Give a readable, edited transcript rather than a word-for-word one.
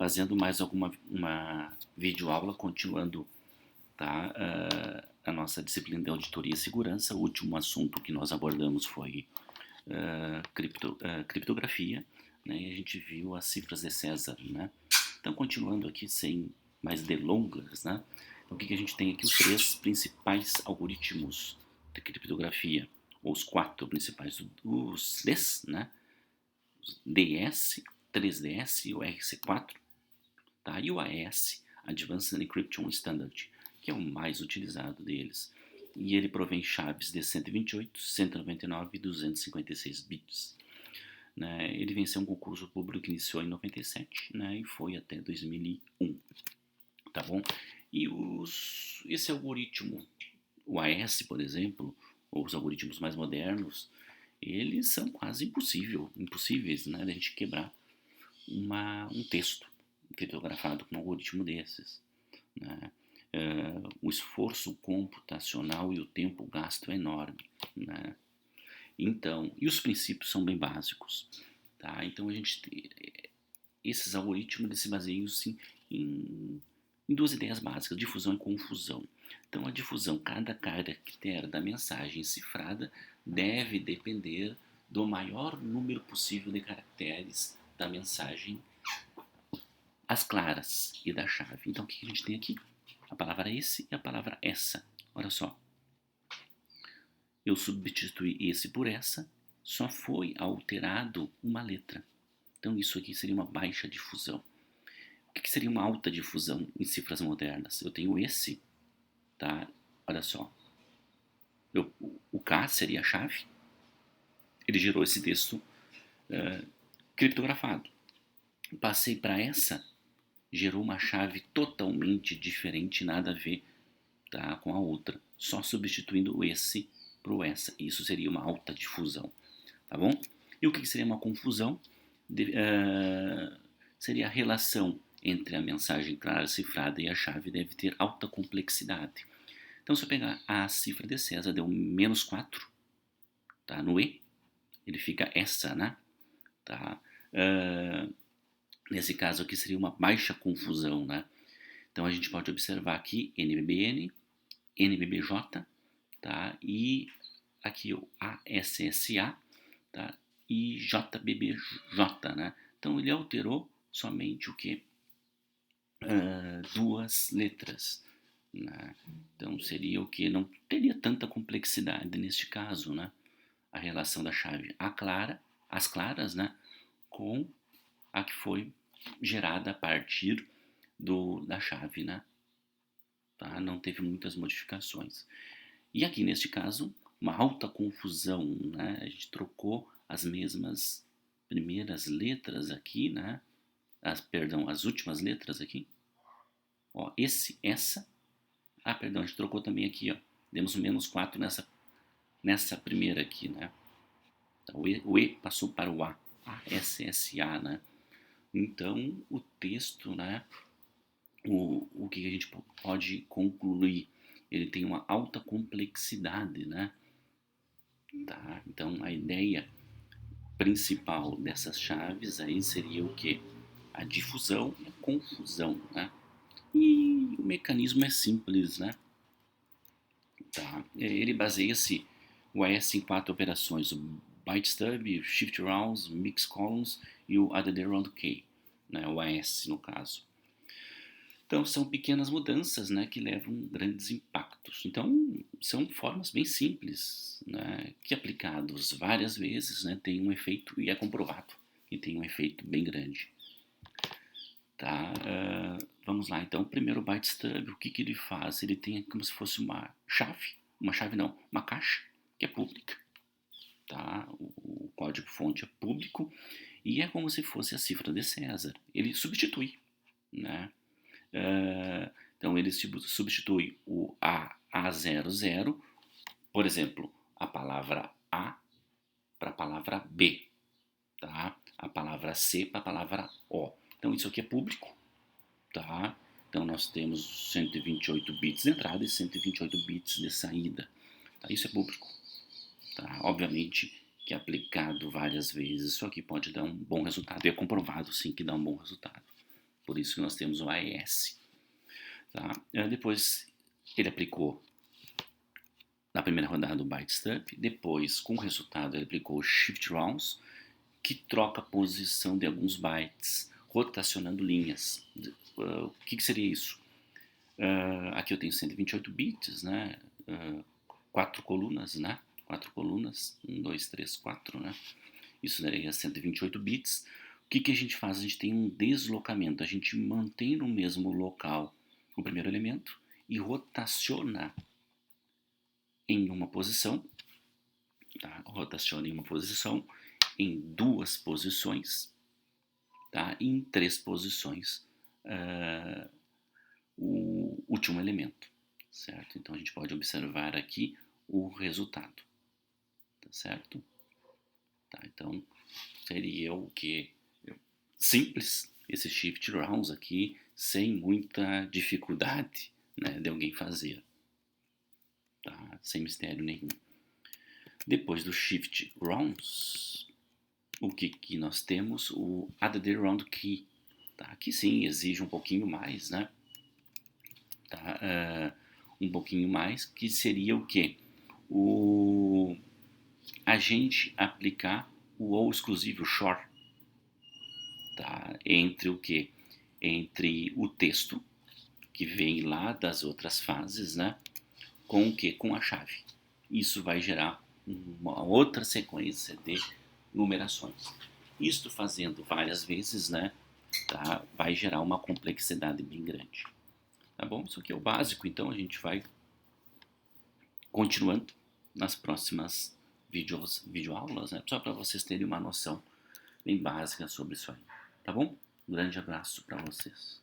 fazendo mais uma videoaula, continuando, tá? A nossa disciplina de auditoria e segurança. O último assunto que nós abordamos foi criptografia, né? E a gente viu as cifras de César, né? Então, continuando aqui sem mais delongas, né? Então, o que a gente tem aqui? Os 3 principais algoritmos de criptografia, ou os 4 principais, os Ds, né? Os DS, 3DS e o RC4, tá? E o AES, Advanced Encryption Standard, que é o mais utilizado deles. E ele provém chaves de 128, 199 e 256 bits. Né? Ele venceu um concurso público que iniciou em 97, né? E foi até 2001, tá bom? E esse algoritmo, o AES, por exemplo, ou os algoritmos mais modernos, eles são quase impossíveis, né, de a gente quebrar um texto criptografado com um algoritmo desses, né? O esforço computacional e o tempo gasto é enorme, né? Então, e os princípios são bem básicos, tá? Então esses algoritmos eles se baseiam sim, em 2 ideias básicas: difusão e confusão. Então, a difusão, cada caractere da mensagem cifrada deve depender do maior número possível de caracteres da mensagem às claras e da chave. Então, o que a gente tem aqui? A palavra esse e a palavra essa. Olha só. Eu substituí esse por essa, só foi alterado uma letra. Então, isso aqui seria uma baixa difusão. O que seria uma alta difusão em cifras modernas? Eu tenho esse, tá? Olha só. O K seria a chave. Ele gerou esse texto criptografado. Passei para essa, gerou uma chave totalmente diferente, nada a ver, tá, com a outra. Só substituindo o esse para o essa. Isso seria uma alta difusão, tá bom? E o que seria uma confusão? Seria a relação entre a mensagem clara cifrada e a chave deve ter alta complexidade. Então, se eu pegar a cifra de César, deu menos 4, tá? No E, ele fica essa, né? Tá? Nesse caso aqui seria uma baixa confusão, né? Então, a gente pode observar aqui NBBN, NBBJ, tá? E aqui o ASSA, tá? E JBBJ, né? Então, ele alterou somente o que? 2 letras, né? Então seria o que? Não teria tanta complexidade neste caso, né? A relação da chave as claras, né? Com a que foi gerada a partir da chave, né? Tá? Não teve muitas modificações. E aqui neste caso, uma alta confusão, né? A gente trocou as mesmas primeiras letras aqui, né? As últimas letras aqui. Ó, essa. Perdão, a gente trocou também aqui, ó. Demos um menos 4 nessa primeira aqui, né? Então, o E passou para o A, SSA, né? Então, o texto, né? O que a gente pode concluir? Ele tem uma alta complexidade, né? Tá? Então, a ideia principal dessas chaves aí seria o quê? A difusão e a confusão, né? E o mecanismo é simples, né? Tá? Ele baseia-se o AES em 4 operações: o byte stub, o shift rounds, mix columns e o add round key, né? O AES no caso. Então são pequenas mudanças, né, que levam grandes impactos. Então são formas bem simples, né, que aplicados várias vezes, né, tem um efeito, e é comprovado que tem um efeito bem grande. Tá? Vamos lá, então, o primeiro byte stub, o que ele faz? Ele tem como se fosse uma caixa, que é pública. Tá? O código-fonte é público e é como se fosse a cifra de César. Ele substitui, né? Então, ele substitui o A00, por exemplo, a palavra A para a palavra B, tá? A palavra C para a palavra O. Então, isso aqui é público, tá? Então, nós temos 128 bits de entrada e 128 bits de saída. Tá? Isso é público. Tá? Obviamente que aplicado várias vezes, isso aqui pode dar um bom resultado. E é comprovado, sim, que dá um bom resultado. por isso que nós temos o AES. Tá? Depois ele aplicou na primeira rodada o byte stub, depois com o resultado ele aplicou o shift rounds, que troca a posição de alguns bytes, rotacionando linhas. O que seria isso? Aqui eu tenho 128 bits, né? 4 colunas, né? 4 colunas, 1, 2, 3, 4, né? Isso daria 128 bits. O que a gente faz? A gente tem um deslocamento, a gente mantém no mesmo local o primeiro elemento e rotaciona em uma posição, tá? Rotaciona em uma posição, em 2 posições, tá? E em 3 posições o último elemento, certo? Então a gente pode observar aqui o resultado, tá certo? Tá, então seria o que? Simples, esse shift rounds aqui, sem muita dificuldade, né, de alguém fazer, tá? Sem mistério nenhum. Depois do shift rounds, o que nós temos? O add round key, tá? Aqui sim exige um pouquinho mais, né? Tá? Um pouquinho mais, que seria o que? A gente aplicar o ou exclusivo short, tá? Entre o que? Entre o texto que vem lá das outras fases, né? Com o que? Com a chave. Isso vai gerar uma outra sequência de numerações. Isto fazendo várias vezes, né? Tá? Vai gerar uma complexidade bem grande. Tá bom? Isso aqui é o básico, então a gente vai continuando nas próximas videoaulas, né? Só para vocês terem uma noção bem básica sobre isso aí. Tá bom? Um grande abraço para vocês.